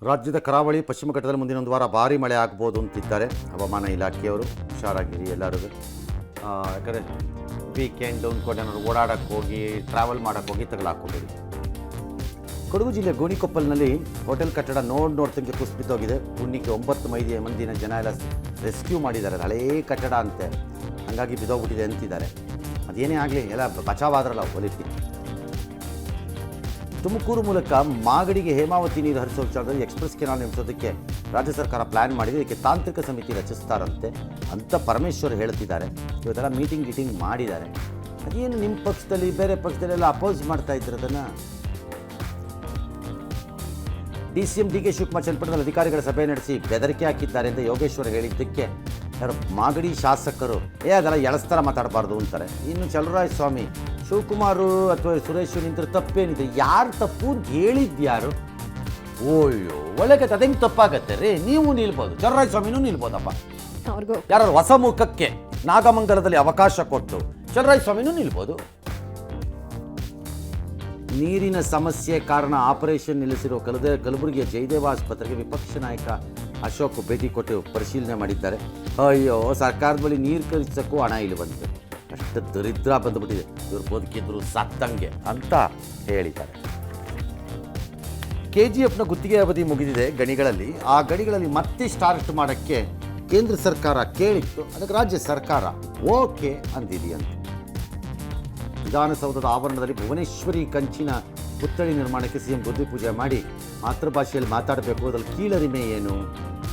ರಾಜ್ಯದ ಕರಾವಳಿ ಪಶ್ಚಿಮ ಘಟ್ಟದಲ್ಲಿ ಮುಂದಿನ ಒಂದು ವಾರ ಭಾರೀ ಮಳೆ ಆಗ್ಬೋದು ಅಂತಿದ್ದಾರೆ ಹವಾಮಾನ ಇಲಾಖೆಯವರು. ಹುಷಾರಾಗಿರಿ ಎಲ್ಲರೂ. ಯಾಕಂದರೆ ವೀಕೆಂಡ್ ಅಂದ್ಕೊಂಡು ಏನಾದ್ರು ಓಡಾಡಕ್ಕೆ ಹೋಗಿ ಟ್ರಾವೆಲ್ ಮಾಡೋಕ್ಕೆ ಹೋಗಿ ತಗಲಾಕೋಬೇಡಿ. ಕೊಡಗು ಜಿಲ್ಲೆ ಗೋಣಿಕೊಪ್ಪಲ್ನಲ್ಲಿ ಹೋಟೆಲ್ ಕಟ್ಟಡ ನೋಡ್ತಂಗೆ ಕುಸಿದು ಬಿದ್ದೋಗಿದೆ. ಪುಣ್ಯಕ್ಕೆ 9 ಮಂದಿನ ಜನ ಎಲ್ಲ ರೆಸ್ಕ್ಯೂ ಮಾಡಿದ್ದಾರೆ. ಹಳೇ ಕಟ್ಟಡ ಅಂತೆ, ಹಾಗಾಗಿ ಬಿದ್ದೋಗ್ಬಿಟ್ಟಿದೆ ಅಂತಿದ್ದಾರೆ. ಅದೇನೇ ಆಗಲಿ ಎಲ್ಲ ಬಚಾವಾದ್ರಲ್ಲ ಒಲಿಟಿ. ತುಮಕೂರು ಮೂಲಕ ಮಾಗಡಿಗೆ ಹೇಮಾವತಿ ನೀರು ಹರಿಸೋ ವಿಚಾರದಲ್ಲಿ ಎಕ್ಸ್ಪ್ರೆಸ್ ಕೆನಾಲ್ ನಿರ್ಮಿಸೋದಕ್ಕೆ ರಾಜ್ಯ ಸರ್ಕಾರ ಪ್ಲ್ಯಾನ್ ಮಾಡಿದೆ. ಇದಕ್ಕೆ ತಾಂತ್ರಿಕ ಸಮಿತಿ ರಚಿಸ್ತಾರಂತೆ ಅಂತ ಪರಮೇಶ್ವರ್ ಹೇಳ್ತಿದ್ದಾರೆ. ಇವತ್ತೆಲ್ಲ ಮೀಟಿಂಗ್ ಮಾಡಿದ್ದಾರೆ. ಅದೇನು ನಿಮ್ಮ ಪಕ್ಷದಲ್ಲಿ ಬೇರೆ ಪಕ್ಷದಲ್ಲೆಲ್ಲ ಅಪೋಸ್ ಮಾಡ್ತಾ ಇದ್ರು ಅದನ್ನು. DCM DK ಶಿವಕುಮಾರ್ ಚನ್ನಪಟ್ಟಣದಲ್ಲಿ ಅಧಿಕಾರಿಗಳ ಸಭೆ ನಡೆಸಿ ಬೆದರಿಕೆ ಹಾಕಿದ್ದಾರೆ ಅಂತ ಯೋಗೇಶ್ವರ್ ಹೇಳಿದ್ದಕ್ಕೆ ಯಾರು ಮಾಗಡಿ ಶಾಸಕರು ಅದೆಲ್ಲ ಎಳಸ್ತರ ಮಾತಾಡಬಾರ್ದು ಅಂತಾರೆ. ಇನ್ನು ಚಲರಾಯ ಸ್ವಾಮಿ ಶಿವಕುಮಾರು ಅಥವಾ ಸುರೇಶ್ ನಿಂತರೆ ತಪ್ಪೇನಿದೆ, ಯಾರು ತಪ್ಪು ಅಂತ ಹೇಳಿದ್ಯಾರು? ಓಯ್ಯೋ ಒಳ್ಳೆಗೆ ಅದೇಂಗೆ ತಪ್ಪಾಗತ್ತೆ ರೀ. ನೀವು ನಿಲ್ಬೋದು, ಚಲರಾಯ ಸ್ವಾಮಿನೂ ನಿಲ್ಬೋದಪ್ಪ. ಯಾರು ಹೊಸ ಮುಖಕ್ಕೆ ನಾಗಮಂಗಲದಲ್ಲಿ ಅವಕಾಶ ಕೊಟ್ಟು ಚಲರಾಯ ಸ್ವಾಮಿನೂ ನಿಲ್ಬೋದು. ನೀರಿನ ಸಮಸ್ಯೆ ಕಾರಣ ಆಪರೇಷನ್ ನಿಲ್ಲಿಸಿರುವ ಕಲಬುರಗಿಯ ಜಯದೇವ ಆಸ್ಪತ್ರೆಗೆ ವಿಪಕ್ಷ ನಾಯಕ ಅಶೋಕ್ ಭೇಟಿ ಕೊಟ್ಟು ಪರಿಶೀಲನೆ ಮಾಡಿದ್ದಾರೆ. ಅಯ್ಯೋ ಸರ್ಕಾರದ ಬಳಿ ನೀರು ಖರೀದಿಸೋಕ್ಕೂ ಹಣ ಇಲ್ಲಿ ಬಂತು, ಅಷ್ಟು ದರಿದ್ರ ಬಂದುಬಿಟ್ಟಿದೆ, ಇವ್ರು ಬದುಕಿದ್ರು ಸತ್ತಂಗೆ ಅಂತ ಹೇಳಿದ್ದಾರೆ. KGFನ ಗುತ್ತಿಗೆ ಅವಧಿ ಮುಗಿದಿದೆ ಗಣಿಗಳಲ್ಲಿ. ಆ ಗಣಿಗಳಲ್ಲಿ ಮತ್ತೆ ಸ್ಟಾರ್ಟ್ ಮಾಡೋಕ್ಕೆ ಕೇಂದ್ರ ಸರ್ಕಾರ ಕೇಳಿತ್ತು, ಅದಕ್ಕೆ ರಾಜ್ಯ ಸರ್ಕಾರ ಓಕೆ ಅಂದಿದೆಯಂತೆ. ವಿಧಾನಸೌಧದ ಆವರಣದಲ್ಲಿ ಭುವನೇಶ್ವರಿ ಕಂಚಿನ ಪುತ್ಥಳಿ ನಿರ್ಮಾಣಕ್ಕೆ CM ಬುದ್ಧಿ ಪೂಜೆ ಮಾಡಿ ಮಾತೃಭಾಷೆಯಲ್ಲಿ ಮಾತಾಡಬೇಕು, ಅದರಲ್ಲಿ ಕೀಳರಿಮೆ ಏನು,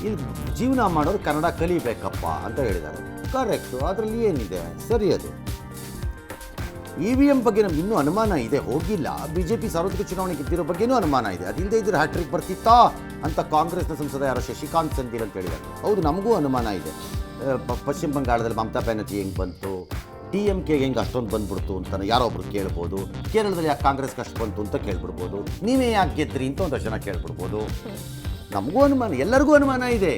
ಇಲ್ಲಿ ಜೀವನ ಮಾಡೋರು ಕನ್ನಡ ಕಲಿಬೇಕಪ್ಪ ಅಂತ ಹೇಳಿದ್ದಾರೆ. ಕರೆಕ್ಟು, ಅದರಲ್ಲಿ ಏನಿದೆ, ಸರಿ. ಅದು EVM ಬಗ್ಗೆ ನಮ್ಗೆ ಇನ್ನೂ ಅನುಮಾನ ಇದೆ, ಹೋಗಿಲ್ಲ. BJP ಸಾರ್ವತ್ರಿಕ ಚುನಾವಣೆ ಗೆದ್ದಿರೋ ಬಗ್ಗೆನೂ ಅನುಮಾನ ಇದೆ. ಅದಿಲ್ಲದೆ ಇದ್ರೆ ಹ್ಯಾಟ್ರಿಕ್ ಬರ್ತಿತ್ತಾ ಅಂತ ಕಾಂಗ್ರೆಸ್ನ ಸಂಸದ ಯಾರೋ ಶಶಿಕಾಂತ್ ಸೆಂಥಿಲ್ ಅಂತ ಹೇಳಿದ್ದಾರೆ. ಹೌದು, ನಮಗೂ ಅನುಮಾನ ಇದೆ. ಪಶ್ಚಿಮ ಬಂಗಾಳದಲ್ಲಿ ಮಮತಾ ಬ್ಯಾನರ್ಜಿ ಹೆಂಗೆ ಬಂತು, DMKಗೆ ಹೆಂಗೆ ಅಷ್ಟೊಂದು ಬಂದ್ಬಿಡ್ತು ಅಂತ ಯಾರೊಬ್ರು ಕೇಳ್ಬೋದು. ಕೇರಳದಲ್ಲಿ ಯಾಕೆ ಕಾಂಗ್ರೆಸ್ಗೆ ಅಷ್ಟು ಬಂತು ಅಂತ ಕೇಳ್ಬಿಡ್ಬೋದು. ನೀವೇ ಯಾಕೆ ಗೆದ್ರಿ ಅಂತ ಒಂದಷ್ಟು ಜನ ಕೇಳ್ಬಿಡ್ಬೋದು. ನಮಗೂ ಅನುಮಾನ, ಎಲ್ಲರಿಗೂ ಅನುಮಾನ ಇದೆ.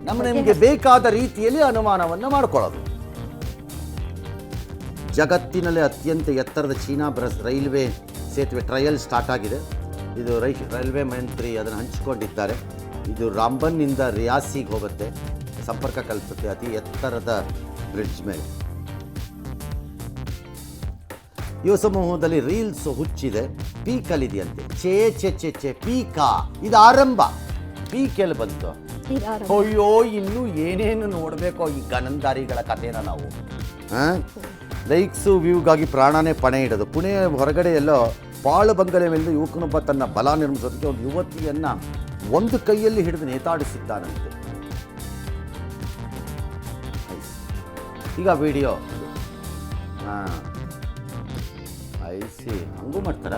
ನಮಗೆ ಬೇಕಾದ ರೀತಿಯಲ್ಲಿ ಅನುಮಾನವನ್ನು ಮಾಡ್ಕೊಳ್ಳೋದು. ಜಗತ್ತಿನಲ್ಲೇ ಅತ್ಯಂತ ಎತ್ತರದ ಚೀನಾ ರೈಲ್ವೆ ಸೇತುವೆ ಟ್ರಯಲ್ ಸ್ಟಾರ್ಟ್ ಆಗಿದೆ. ಇದು ರೈಲ್ವೆ ಮಂತ್ರಿ ಅದನ್ನು ಹಂಚಿಕೊಂಡಿದ್ದಾರೆ. ಇದು ರಾಂಬನ್ನಿಂದ ರಿಯಾಸಿಗೆ ಹೋಗುತ್ತೆ, ಸಂಪರ್ಕ ಕಲ್ಪಿಸುತ್ತೆ ಅತಿ ಎತ್ತರದ ಬ್ರಿಡ್ಜ್ ಮೇಲೆ. ಯುವ ಸಮೂಹದಲ್ಲಿ ರೀಲ್ಸ್ ಹುಚ್ಚಿದೆ, ಪೀಕಲ್ಲಿದೆಯಂತೆ. ಚೇ ಪೀಕಾ, ಇದು ಆರಂಭ. ಪೀಕೆಲ್ಲಿ ಬಂತು? ಅಯ್ಯೋ, ಇನ್ನೂ ಏನೇನು ನೋಡಬೇಕೋ ಈ ಗನಂದಾರಿಗಳ ಕಥೆನ ನಾವು. ಲೈಕ್ಸು ವ್ಯೂಗಾಗಿ ಪ್ರಾಣನೇ ಪಣೆ ಇಡೋದು. ಪುಣೆ ಹೊರಗಡೆ ಎಲ್ಲೋ ಬಾಳು ಬಂಗಲೆ ಮೇಲೆ ಯುವಕನೊಬ್ಬ ತನ್ನ ಬಲ ನಿರ್ಮಿಸೋದಕ್ಕೆ ಒಂದು ಯುವತಿಯನ್ನು ಒಂದು ಕೈಯಲ್ಲಿ ಹಿಡಿದು ನೇತಾಡಿಸಿದ್ದಾನಂತೆ. ಈಗ ವಿಡಿಯೋ ಐಸಿ ಹಂಗೂ ಮಾಡ್ತಾರ.